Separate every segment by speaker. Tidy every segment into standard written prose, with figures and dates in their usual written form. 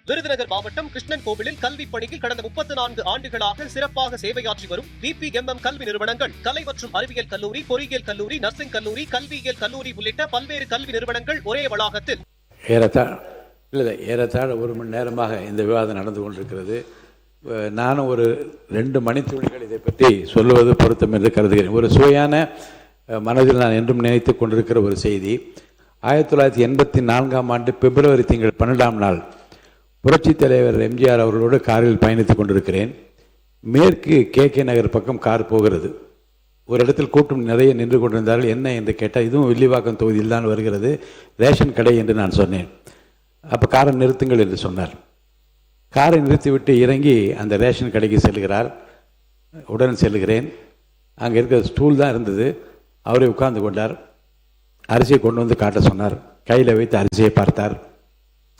Speaker 1: விருதுநகர் மாவட்டம் கிருஷ்ணன் கோவிலில் கல்வி பணியில் கடந்த 34 ஆண்டுகளாக சிறப்பாக சேவையாற்றி வரும் VPMM கல்வி நிறுவனங்கள், கலை மற்றும் அறிவியல் கல்லூரி, பொறியியல் கல்லூரி, நர்சிங் கல்லூரி, கல்வியியல் கல்லூரி உள்ளிட்ட பல்வேறு கல்வி நிறுவனங்கள் ஒரே வளாகத்தில்
Speaker 2: ஏறத்தாழ 1 மணி நேரமாக இந்த விவாதம் நடந்து கொண்டிருக்கிறது. நானும் ஒரு 2 மணித்துளிகள் இதை பற்றி சொல்லுவது பொருத்தம் என்று கருதுகிறேன். ஒரு சுவையான மனதில் நான் என்றும் நினைத்து கொண்டிருக்கிற ஒரு செய்தி. 1984ஆம் ஆண்டு பிப்ரவரி திங்கள் 12ஆம் நாள் புரட்சித் தலைவர் எம்ஜிஆர் அவர்களோடு காரில் பயணித்துக் கொண்டிருக்கிறேன். மேற்கு KK நகர் பக்கம் கார் போகிறது. ஒரு இடத்தில் கூட்டம் நிறைய நின்று கொண்டிருந்தார்கள். என்ன என்று கேட்டால், இதுவும் வில்லிவாக்கம் தொகுதியில் தான் வருகிறது, ரேஷன் கடை என்று நான் சொன்னேன். அப்போ காரை நிறுத்துங்கள் என்று சொன்னார். காரை நிறுத்திவிட்டு இறங்கி அந்த ரேஷன் கடைக்கு செல்கிறார். உடன் செல்கிறேன். அங்கே இருக்கிற ஸ்டூல் தான் இருந்தது. அவரே உட்கார்ந்து கொண்டார். அரிசியை கொண்டு வந்து காட்ட சொன்னார். கையில் வைத்து அரிசியை பார்த்தார்.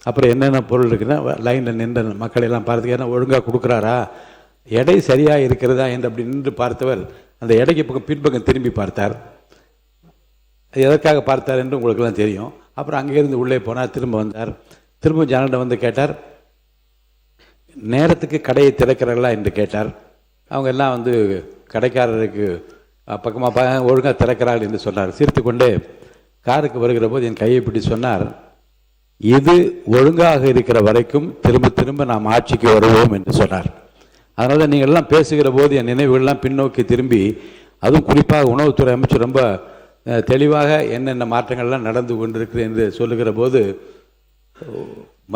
Speaker 2: அப்புறம் என்னென்ன பொருள் இருக்குன்னா லைனில் நின்ற மக்களையெல்லாம் பார்த்து, ஏன்னா ஒழுங்காக கொடுக்குறாரா, எடை சரியாக இருக்கிறதா என்று அப்படி நின்று பார்த்தவர் அந்த எடைக்கு பக்கம் பின்பக்கம் திரும்பி பார்த்தார். எதற்காக பார்த்தார் என்று உங்களுக்கெல்லாம் தெரியும். அப்புறம் அங்கேருந்து உள்ளே போனார். திரும்ப வந்தார். திரும்ப ஜனனிடம் வந்து கேட்டார், நேரத்துக்கு கடையை திறக்கிறார்களா என்று கேட்டார். அவங்க எல்லாம் வந்து கடைக்காரருக்கு பக்கமாக ஒழுங்காக திறக்கிறார்கள் என்று சொன்னார். சிரித்து கொண்டே காருக்கு வருகிற போது என் கையை பிடி சொன்னார், இது ஒழுங்காக இருக்கிற வரைக்கும் திரும்ப திரும்ப நாம் ஆட்சிக்கு வருவோம் என்று சொன்னார். அதனால் நீங்கள் எல்லாம் பேசுகிற போது என் நினைவுகள்லாம் பின்னோக்கி திரும்பி, அதுவும் குறிப்பாக உணவுத்துறை அமைச்சர் ரொம்ப தெளிவாக என்னென்ன மாற்றங்கள்லாம் நடந்து கொண்டிருக்கு என்று சொல்லுகிற போது,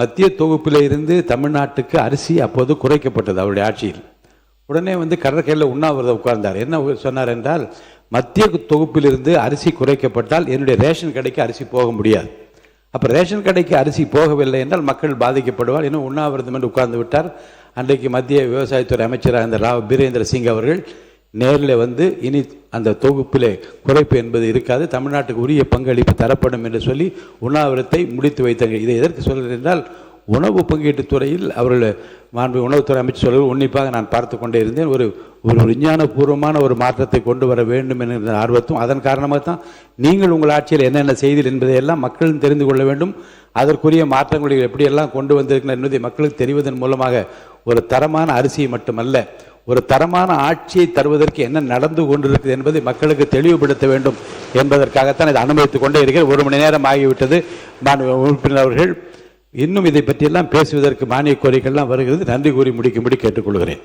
Speaker 2: மத்திய தொகுப்பில் இருந்து தமிழ்நாட்டுக்கு அரிசி அப்போது குறைக்கப்பட்டது அவருடைய ஆட்சியில். உடனே வந்து கடற்கரையில் உண்ணாவிரதம் உட்கார்ந்தார். என்ன சொன்னார் என்றால், மத்திய தொகுப்பிலிருந்து அரிசி குறைக்கப்பட்டால் என்னுடைய ரேஷன் கடைக்கு அரிசி போக முடியாது. அப்போ ரேஷன் கடைக்கு அரிசி போகவில்லை என்றால் மக்கள் பாதிக்கப்படுவார். இன்னும் உண்ணாவிரதம் என்று உட்கார்ந்து விட்டார். அன்றைக்கு மத்திய விவசாயத்துறை அமைச்சராக இருந்த ராவ் பீரேந்திர சிங் அவர்கள் நேரில் வந்து, இனி அந்த தொகுப்பிலே குறைப்பு என்பது இருக்காது, தமிழ்நாட்டுக்கு உரிய பங்களிப்பு தரப்படும் என்று சொல்லி உண்ணாவிரத்தை முடித்து வைத்தாங்க. இதை எதற்கு சொல்கிறேன் என்றால், உணவு பங்கீட்டுத் துறையில் அவர்கள் மாண்பு உணவுத்துறை அமைச்சர் சொல்வது உன்னிப்பாக நான் பார்த்து கொண்டே இருந்தேன். ஒரு விஞ்ஞானபூர்வமான ஒரு மாற்றத்தை கொண்டு வர வேண்டும் என்கிற ஆர்வத்தும், அதன் காரணமாக தான் நீங்கள் உங்கள் ஆட்சியில் என்னென்ன செய்தீர்கள் என்பதையெல்லாம் மக்களும் தெரிந்து கொள்ள வேண்டும். அதற்குரிய மாற்றங்களை எப்படியெல்லாம் கொண்டு வந்திருக்கின்றன என்பதை மக்களுக்கு தெரிவதன் மூலமாக ஒரு தரமான அரிசியை மட்டுமல்ல, ஒரு தரமான ஆட்சியை தருவதற்கு என்ன நடந்து கொண்டிருக்கிறது என்பதை மக்களுக்கு தெளிவுபடுத்த வேண்டும் என்பதற்காகத்தான் இதை அனுமதித்துக் கொண்டே இருக்கிறேன். 1 மணி நேரம் ஆகிவிட்டது. உறுப்பினர் அவர்கள் இன்னும் இதை பற்றியெல்லாம் பேசுவதற்கு மானிய கோரிக்கைலாம் வருகிறது. நன்றி கூறி முடிக்கும்படி கேட்டுக்கொள்கிறேன்.